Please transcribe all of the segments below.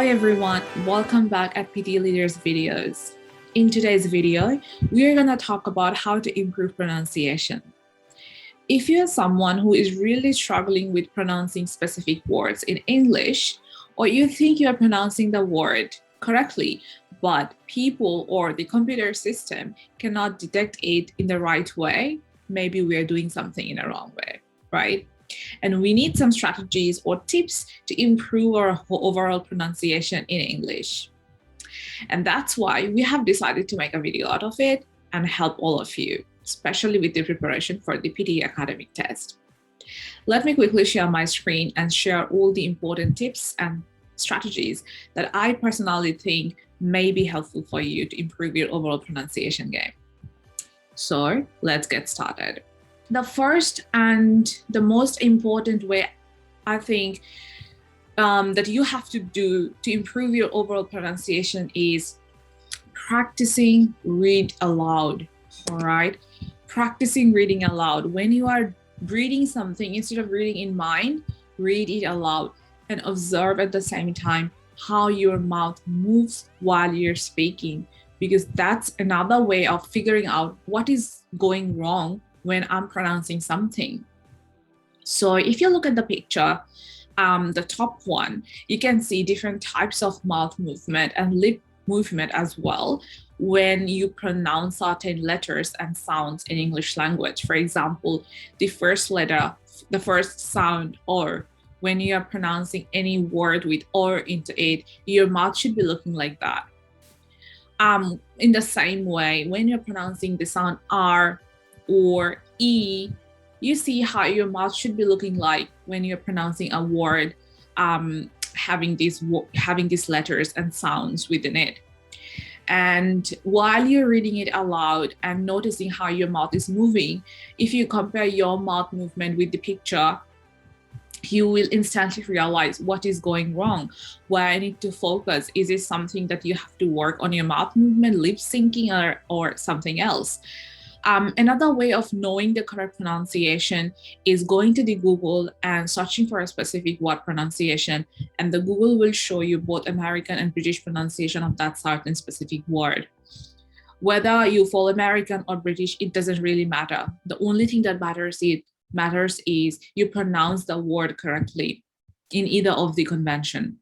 Hi everyone, welcome back at PTE Leader's videos. In today's video, we are going to talk about how to improve pronunciation. If you're someone who is really struggling with pronouncing specific words in English, or you think you're pronouncing the word correctly, but people or the computer system cannot detect it in the right way, maybe we're doing something in the wrong way, right? And we need some strategies or tips to improve our overall pronunciation in English. And that's why we have decided to make a video out of it and help all of you, especially with the preparation for the PTE Academic Test. Let me quickly share my screen and share all the important tips and strategies that I personally think may be helpful for you to improve your overall pronunciation game. So let's get started. The first and the most important way I think that you have to do to improve your overall pronunciation is practicing read aloud, all right? Practicing reading aloud. When you are reading something, instead of reading in mind, read it aloud and observe at the same time how your mouth moves while you're speaking, because that's another way of figuring out what is going wrong when I'm pronouncing something. So if you look at the picture, the top one, you can see different types of mouth movement and lip movement as well when you pronounce certain letters and sounds in English language. For example, the first letter, the first sound, or when you are pronouncing any word with or into it, your mouth should be looking like that. In the same way, when you're pronouncing the sound R or E, you see how your mouth should be looking like when you're pronouncing a word having these letters and sounds within it. And while you're reading it aloud and noticing how your mouth is moving, if you compare your mouth movement with the picture, you will instantly realize what is going wrong, where I need to focus. Is it something that you have to work on your mouth movement, lip syncing, or something else? Another way of knowing the correct pronunciation is going to the Google and searching for a specific word pronunciation, and the Google will show you both American and British pronunciation of that certain specific word. Whether you follow American or British, it doesn't really matter. The only thing that matters is you pronounce the word correctly in either of the convention.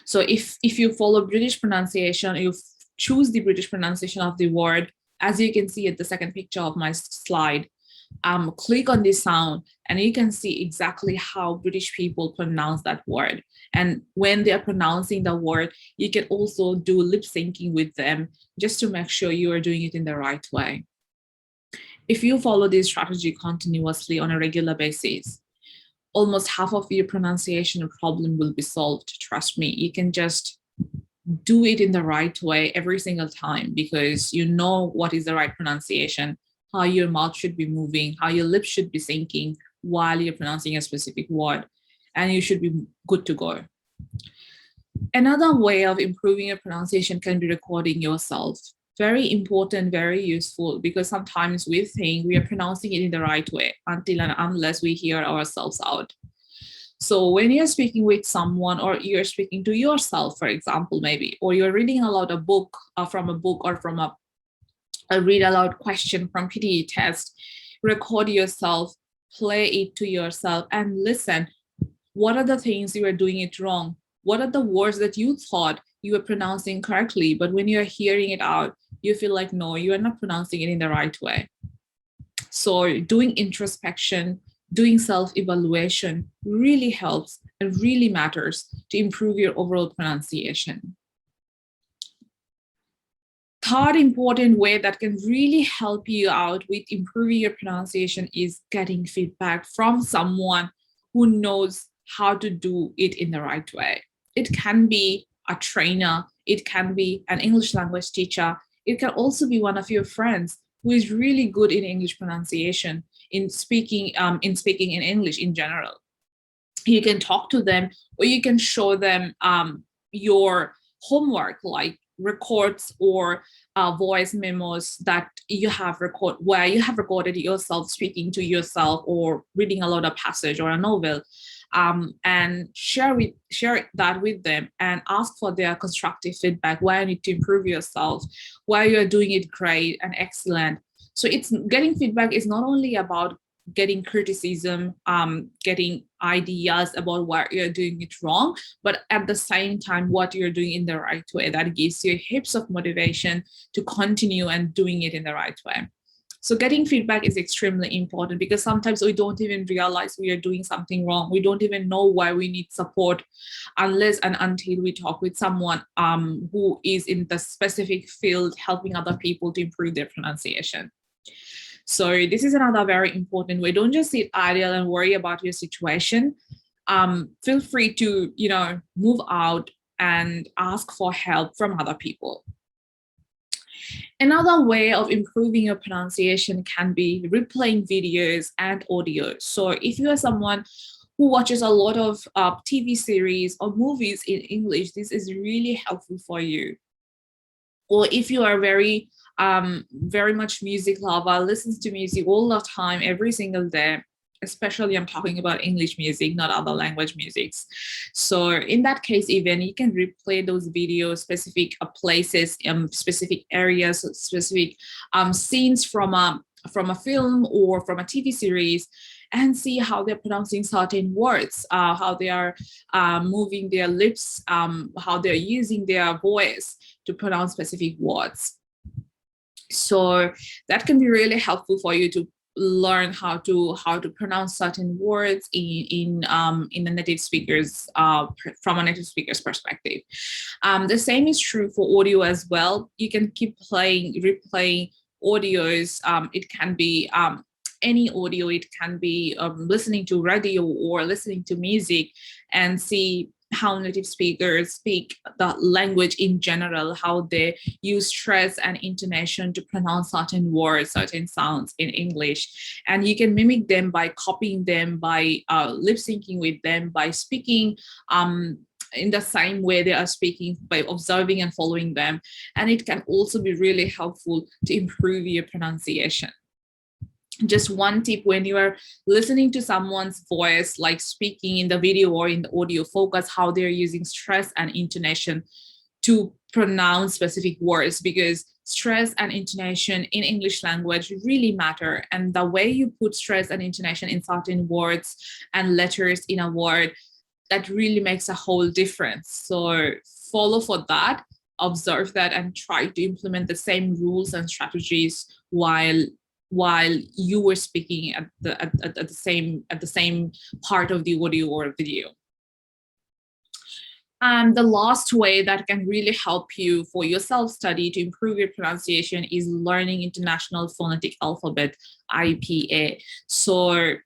So if you follow British pronunciation, you choose the British pronunciation of the word. As you can see at the second picture of my slide, click on this sound and you can see exactly how British people pronounce that word. And when they're pronouncing the word, you can also do lip syncing with them just to make sure you are doing it in the right way. If you follow this strategy continuously on a regular basis, almost half of your pronunciation problem will be solved. Trust me, you can just do it in the right way every single time because you know what is the right pronunciation, how your mouth should be moving, how your lips should be syncing while you're pronouncing a specific word, and you should be good to go. Another way of improving your pronunciation can be recording yourself. Very important, very useful, because sometimes we think we are pronouncing it in the right way until and unless we hear ourselves out. So when you're speaking with someone or you're speaking to yourself, for example, maybe, or you're reading aloud a book from a book or from a read aloud question from PTE test, record yourself, play it to yourself and listen. What are the things you are doing it wrong? What are the words that you thought you were pronouncing correctly, but when you're hearing it out, you feel like, no, you are not pronouncing it in the right way. So doing introspection, doing self-evaluation really helps and really matters to improve your overall pronunciation. Third important way that can really help you out with improving your pronunciation is getting feedback from someone who knows how to do it in the right way. It can be a trainer, it can be an English language teacher, it can also be one of your friends who is really good in English pronunciation, in speaking in English in general. You can talk to them or you can show them your homework, like records or voice memos that you have recorded yourself speaking to yourself or reading aloud a passage or a novel. and share that with them and ask for their constructive feedback, where you need to improve yourself, where you're doing it great and excellent. So it's getting feedback is not only about getting criticism, getting ideas about what you're doing it wrong, but at the same time, what you're doing in the right way. That gives you heaps of motivation to continue and doing it in the right way. So getting feedback is extremely important, because sometimes we don't even realize we are doing something wrong. We don't even know why we need support unless and until we talk with someone who is in the specific field helping other people to improve their pronunciation. So this is another very important way. Don't just sit idle and worry about your situation. Feel free to, move out and ask for help from other people. Another way of improving your pronunciation can be replaying videos and audio. So if you are someone who watches a lot of TV series or movies in English, this is really helpful for you. Or if you are very much music lover, listens to music all the time, every single day, especially I'm talking about English music, not other language musics. So in that case, even you can replay those videos, specific places, specific areas, specific scenes from a film or from a TV series, and see how they're pronouncing certain words, how they are moving their lips, how they're using their voice to pronounce specific words. So that can be really helpful for you to learn how to pronounce certain words in the native speakers from a native speaker's perspective. The same is true for audio as well. You can keep replaying audios. It can be any audio. It can be listening to radio or listening to music, and see how native speakers speak the language in general, how they use stress and intonation to pronounce certain words, certain sounds in English. And you can mimic them by copying them, by lip syncing with them, by speaking in the same way they are speaking, by observing and following them. And it can also be really helpful to improve your pronunciation. Just one tip: when you are listening to someone's voice, like speaking in the video or in the audio, focus how they're using stress and intonation to pronounce specific words, because stress and intonation in English language really matter. And the way you put stress and intonation in certain words and letters in a word, that really makes a whole difference. So follow for that, observe that, and try to implement the same rules and strategies while you were speaking at the same part of the audio or video. And the last way that can really help you for your self-study to improve your pronunciation is learning International Phonetic Alphabet, IPA. So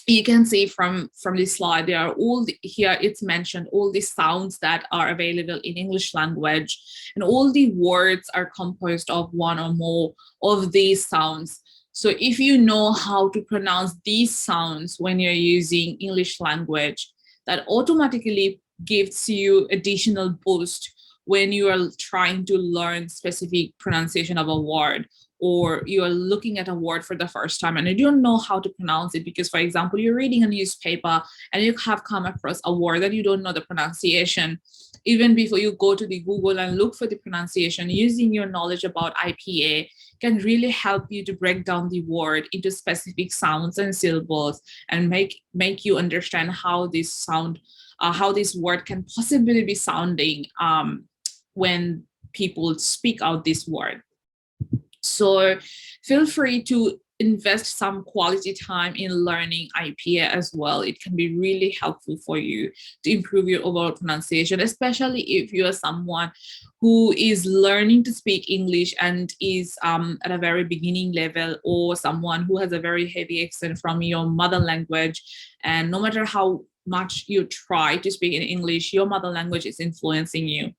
you can see from this slide, there are here it's mentioned all the sounds that are available in English language, and all the words are composed of one or more of these sounds. So if you know how to pronounce these sounds when you're using English language, that automatically gives you additional boost when you are trying to learn specific pronunciation of a word, or you are looking at a word for the first time and you don't know how to pronounce it because, for example, you're reading a newspaper and you have come across a word that you don't know the pronunciation. Even before you go to the Google and look for the pronunciation, using your knowledge about IPA can really help you to break down the word into specific sounds and syllables, and make you understand how this sound, how this word can possibly be sounding when people speak out this word. So feel free to invest some quality time in learning IPA as well. It can be really helpful for you to improve your overall pronunciation, especially if you are someone who is learning to speak English and is at a very beginning level, or someone who has a very heavy accent from your mother language. And no matter how much you try to speak in English, your mother language is influencing you.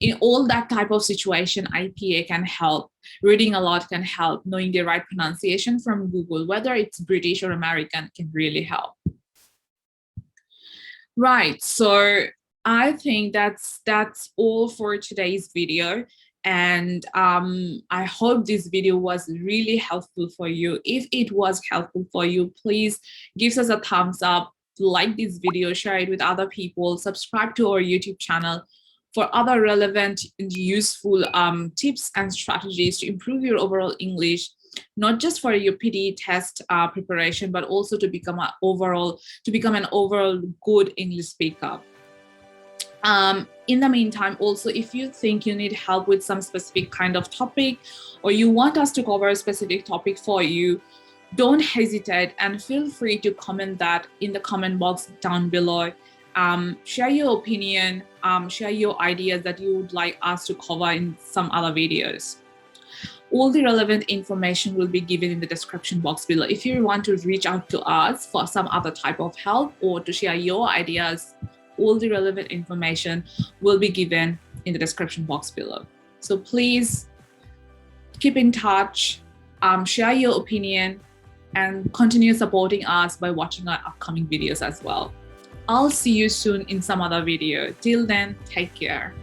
In all that type of situation, IPA can help. Reading a lot can help. Knowing the right pronunciation from Google, whether it's British or American, can really help. Right, so I think that's all for today's video. And I hope this video was really helpful for you. If it was helpful for you, please give us a thumbs up. like this video, share it with other people, subscribe to our YouTube channel for other relevant and useful tips and strategies to improve your overall English, not just for your PTE test preparation, but also to become an overall good English speaker. In the meantime, also, if you think you need help with some specific kind of topic, or you want us to cover a specific topic for you, don't hesitate and feel free to comment that in the comment box down below. Share your opinion, share your ideas that you would like us to cover in some other videos. All the relevant information will be given in the description box below. If you want to reach out to us for some other type of help or to share your ideas, all the relevant information will be given in the description box below. So please keep in touch, share your opinion, and continue supporting us by watching our upcoming videos as well. I'll see you soon in some other video. Till then, take care.